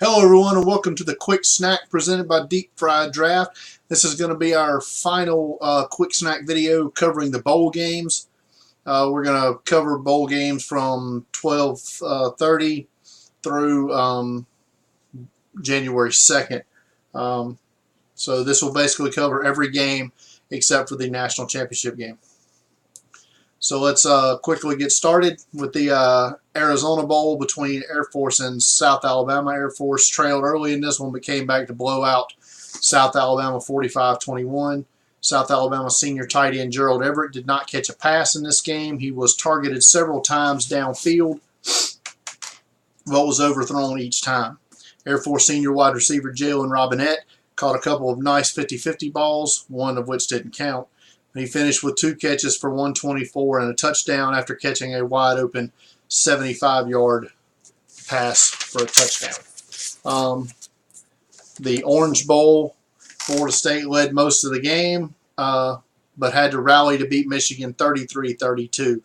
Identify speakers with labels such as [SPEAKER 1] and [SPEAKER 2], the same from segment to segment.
[SPEAKER 1] Hello everyone and welcome to the Quick Snack presented by Deep Fried Draft. This is going to be our final Quick Snack video covering the bowl games. We're going to cover bowl games from 12:30 through January 2nd. So this will basically cover every game except for the national championship game. So let's quickly get started with the Arizona Bowl between Air Force and South Alabama. Air Force trailed early in this one but came back to blow out South Alabama 45-21. South Alabama senior tight end Gerald Everett did not catch a pass in this game. He was targeted several times downfield, but was overthrown each time. Air Force senior wide receiver Jalen Robinette caught a couple of nice 50-50 balls, one of which didn't count. He finished with 2 catches for 124 and a touchdown after catching a wide-open 75-yard pass for a touchdown. The Orange Bowl, Florida State led most of the game, but had to rally to beat Michigan 33-32.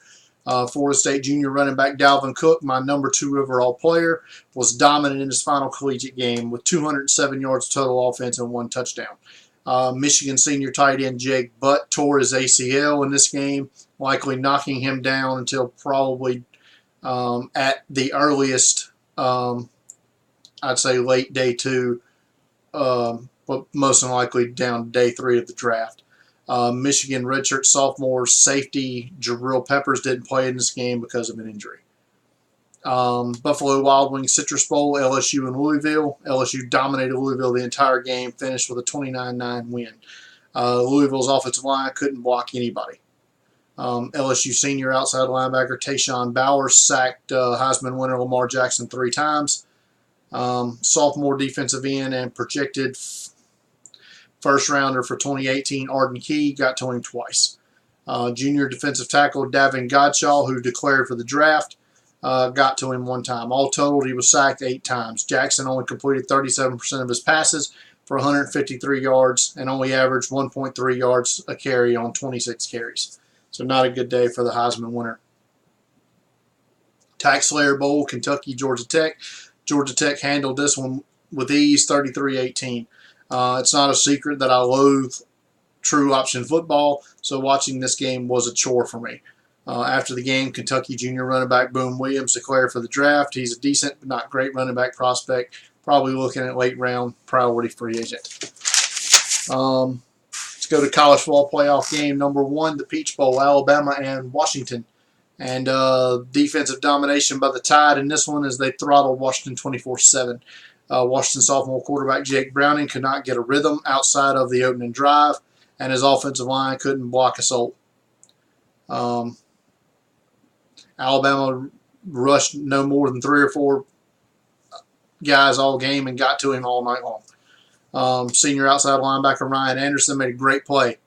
[SPEAKER 1] Florida State junior running back Dalvin Cook, my number 2 overall player, was dominant in his final collegiate game with 207 yards total offense and 1 touchdown. Michigan senior tight end Jake Butt tore his ACL in this game, likely knocking him down until probably at the earliest, I'd say late day 2, but most likely down to day 3 of the draft. Michigan redshirt sophomore safety Jabril Peppers didn't play in this game because of an injury. Buffalo Wild Wings Citrus Bowl, LSU and Louisville. LSU dominated Louisville the entire game, finished with a 29-9 win. Louisville's offensive line couldn't block anybody. LSU senior outside linebacker Tayshawn Bowers sacked Heisman winner Lamar Jackson 3 times. Sophomore defensive end and projected first rounder for 2018 Arden Key got to him twice. Junior defensive tackle Davin Godchall, who declared for the draft, got to him 1 time. All totaled, he was sacked 8 times. Jackson only completed 37% of his passes for 153 yards and only averaged 1.3 yards a carry on 26 carries. So not a good day for the Heisman winner. Tax Slayer Bowl, Kentucky, Georgia Tech. Georgia Tech handled this one with ease, 33-18. It's not a secret that I loathe true option football, so watching this game was a chore for me. After the game, Kentucky junior running back Boone Williams declared for the draft. He's a decent but not great running back prospect, probably looking at late round priority free agent. Let's go to college football playoff game number 1, the Peach Bowl, Alabama and Washington. And defensive domination by the Tide in this one as they throttled Washington 24-7. Washington sophomore quarterback Jake Browning could not get a rhythm outside of the opening drive, and his offensive line couldn't block a soul. Alabama rushed no more than 3 or 4 guys all game and got to him all night long. Senior outside linebacker Ryan Anderson made a great play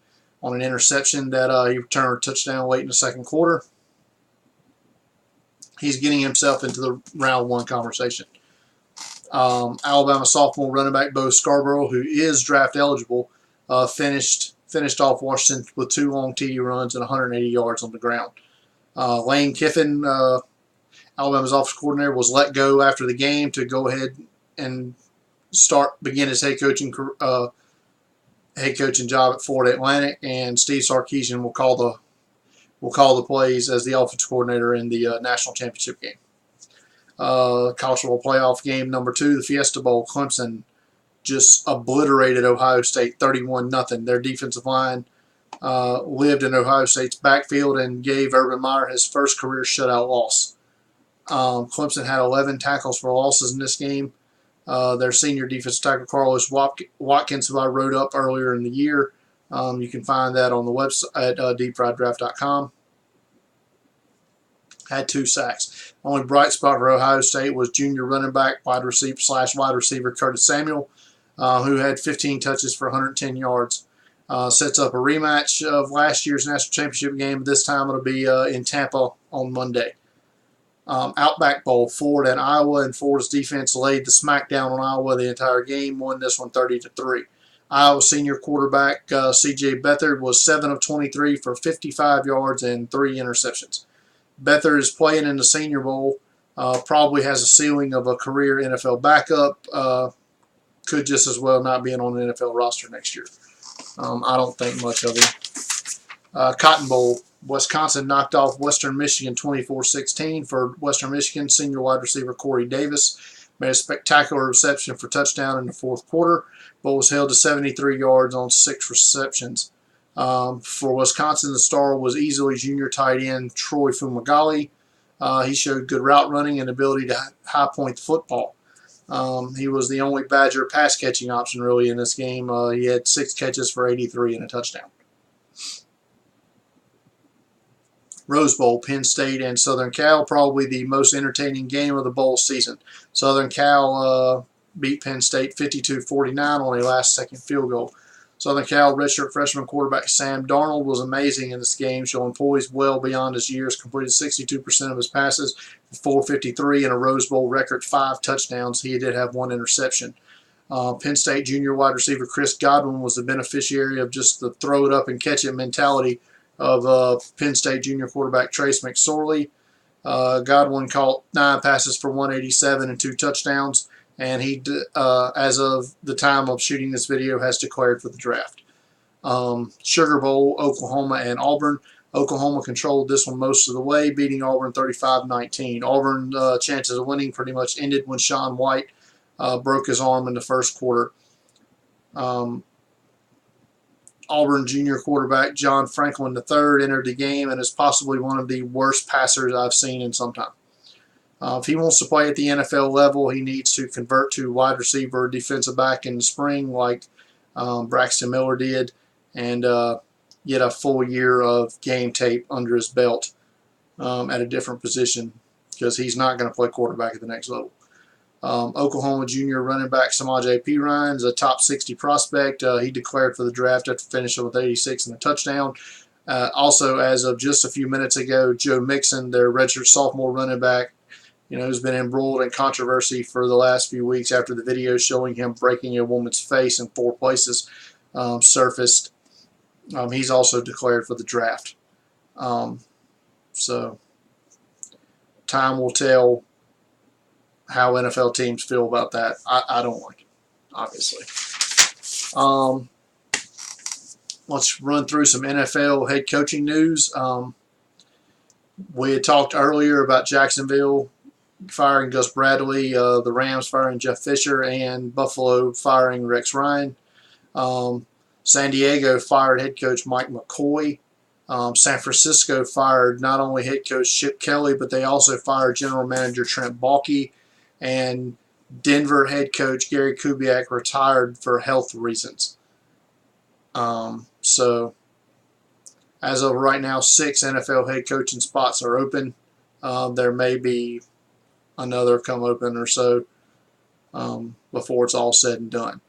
[SPEAKER 1] on an interception that he returned a touchdown late in the second quarter. He's getting himself into the round 1 conversation. Alabama sophomore running back Bo Scarborough, who is draft eligible, finished off Washington with 2 long TD runs and 180 yards on the ground. Lane Kiffin, Alabama's offensive coordinator, was let go after the game to go ahead and begin his head coaching job at Florida Atlantic, and Steve Sarkisian will call the plays as the offensive coordinator in the national championship game. College football playoff game number 2, the Fiesta Bowl. Clemson just obliterated Ohio State 31-0. Their defensive line lived in Ohio State's backfield and gave Urban Meyer his first career shutout loss. Clemson had 11 tackles for losses in this game. Their senior defensive tackle Carlos Watkins, who I wrote up earlier in the year, you can find that on the website at deepfrieddraft.com, had 2 sacks. Only bright spot for Ohio State was junior running back, wide receiver Curtis Samuel, who had 15 touches for 110 yards. Sets up a rematch of last year's national championship game. This time it'll be in Tampa on Monday. Outback Bowl, Florida and Iowa, and Florida's defense laid the smackdown on Iowa the entire game, won this one 30-3. Iowa senior quarterback C.J. Beathard was 7 of 23 for 55 yards and 3 interceptions. Beathard is playing in the Senior Bowl Probably has a ceiling of a career NFL backup. Could just as well not be on the NFL roster next year. I don't think much of him. Cotton Bowl. Wisconsin knocked off Western Michigan 24-16. For Western Michigan, senior wide receiver Corey Davis made a spectacular reception for touchdown in the fourth quarter, but was held to 73 yards on 6 receptions. For Wisconsin, the star was easily junior tight end Troy Fumagalli. He showed good route running and ability to high point the football. He was the only Badger pass catching option really in this game. He had 6 catches for 83 and a touchdown. Rose Bowl, Penn State and Southern Cal, probably the most entertaining game of the bowl season. Southern Cal beat Penn State 52-49 on a last-second field goal. Southern Cal redshirt freshman quarterback Sam Darnold was amazing in this game, showing poise well beyond his years, completed 62% of his passes, 453 and a Rose Bowl record 5 touchdowns. He did have 1 interception. Penn State junior wide receiver Chris Godwin was the beneficiary of just the throw it up and catch it mentality of Penn State junior quarterback Trace McSorley. Godwin caught 9 passes for 187 and 2 touchdowns, and he, as of the time of shooting this video, has declared for the draft. Sugar Bowl, Oklahoma and Auburn. Oklahoma controlled this one most of the way, beating Auburn 35-19. Auburn's chances of winning pretty much ended when Sean White broke his arm in the first quarter. Auburn junior quarterback John Franklin III entered the game and is possibly one of the worst passers I've seen in some time. If he wants to play at the NFL level, he needs to convert to wide receiver or defensive back in the spring like Braxton Miller did, and get a full year of game tape under his belt at a different position, because he's not going to play quarterback at the next level. Oklahoma junior running back Samaje Perine is a top 60 prospect. He declared for the draft after finishing with 86 and a touchdown. Also, as of just a few minutes ago, Joe Mixon, their redshirt sophomore running back, who's been embroiled in controversy for the last few weeks after the video showing him breaking a woman's face in 4 places surfaced. He's also declared for the draft. So, time will tell how NFL teams feel about that. I don't like it, obviously. Let's run through some NFL head coaching news. We had talked earlier about Jacksonville firing Gus Bradley, the Rams firing Jeff Fisher, and Buffalo firing Rex Ryan. San Diego fired head coach Mike McCoy. San Francisco fired not only head coach Chip Kelly, but they also fired general manager Trent Baalke. And Denver head coach Gary Kubiak retired for health reasons. So, as of right now, 6 NFL head coaching spots are open. There may be another come open or so before it's all said and done.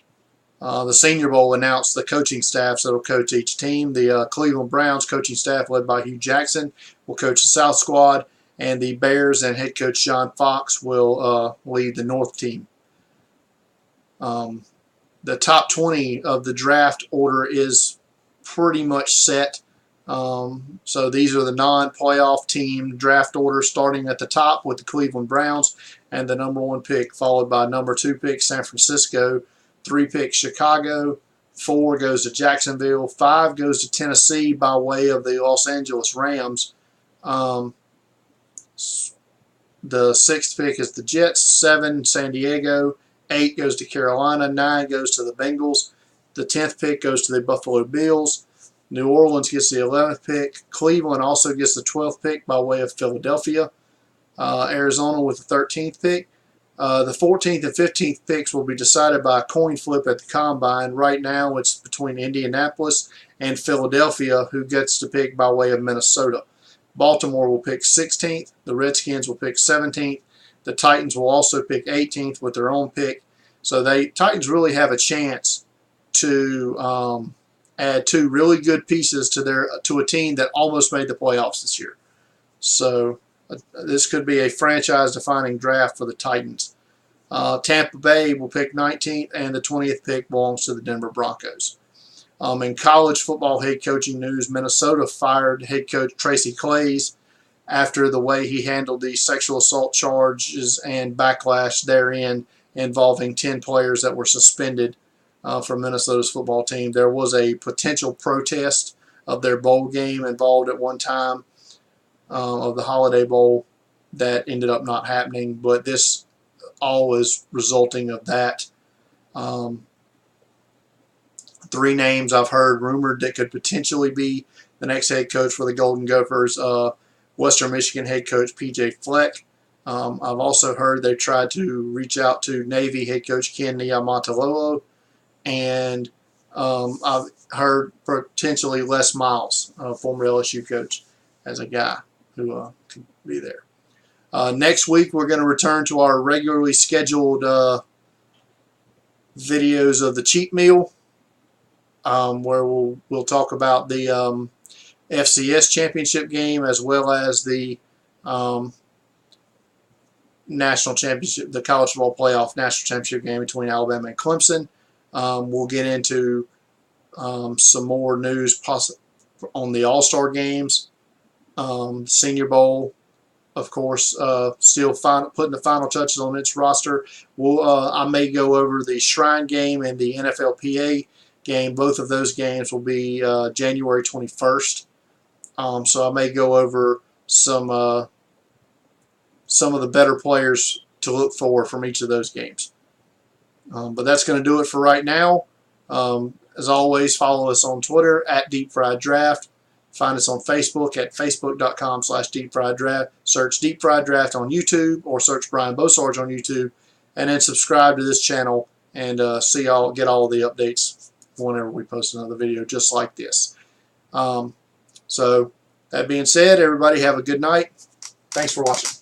[SPEAKER 1] The Senior Bowl announced the coaching staffs that will coach each team. The Cleveland Browns coaching staff, led by Hugh Jackson, will coach the South squad, and the Bears and head coach John Fox will lead the North team. The top 20 of the draft order is pretty much set. So these are the non-playoff team draft order, starting at the top with the Cleveland Browns and the number 1 pick, followed by number 2 pick San Francisco, 3 picks Chicago, 4 goes to Jacksonville, 5 goes to Tennessee by way of the Los Angeles Rams. The 6th pick is the Jets, 7 San Diego, 8 goes to Carolina, 9 goes to the Bengals. The 10th pick goes to the Buffalo Bills. New Orleans gets the 11th pick. Cleveland also gets the 12th pick by way of Philadelphia. Arizona with the 13th pick. The 14th and 15th picks will be decided by a coin flip at the Combine. Right now it's between Indianapolis and Philadelphia, who gets to pick by way of Minnesota. Baltimore will pick 16th. The Redskins will pick 17th. The Titans will also pick 18th with their own pick. So Titans really have a chance to add 2 really good pieces to a team that almost made the playoffs this year. So this could be a franchise-defining draft for the Titans. Tampa Bay will pick 19th, and the 20th pick belongs to the Denver Broncos. In college football head coaching news, Minnesota fired head coach Tracy Claeys. after the way he handled the sexual assault charges and backlash therein involving 10 players that were suspended from Minnesota's football team. There was a potential protest of their bowl game involved at one time of the Holiday Bowl that ended up not happening, but this all is resulting of that. 3 names I've heard rumored that could potentially be the next head coach for the Golden Gophers. Western Michigan head coach P.J. Fleck. I've also heard they tried to reach out to Navy head coach Ken Niumatalolo, and I've heard potentially Les Miles, former LSU coach, as a guy who could be there. Next week we're going to return to our regularly scheduled videos of the cheat meal, where we'll talk about the FCS championship game as well as the national championship, the college football playoff national championship game between Alabama and Clemson. We'll get into some more news on the All-Star games, Senior Bowl, of course, still putting the final touches on its roster. I may go over the Shrine game and the NFLPA game. Both of those games will be January 21st. So I may go over some of the better players to look for from each of those games. But that's going to do it for right now. As always, follow us on Twitter at Deep Fried Draft. Find us on Facebook at facebook.com/deepfrieddraft. Search Deep Fried Draft on YouTube or search Brian Bosarge on YouTube, and then subscribe to this channel and get all the updates whenever we post another video just like this. So that being said, everybody have a good night. Thanks for watching.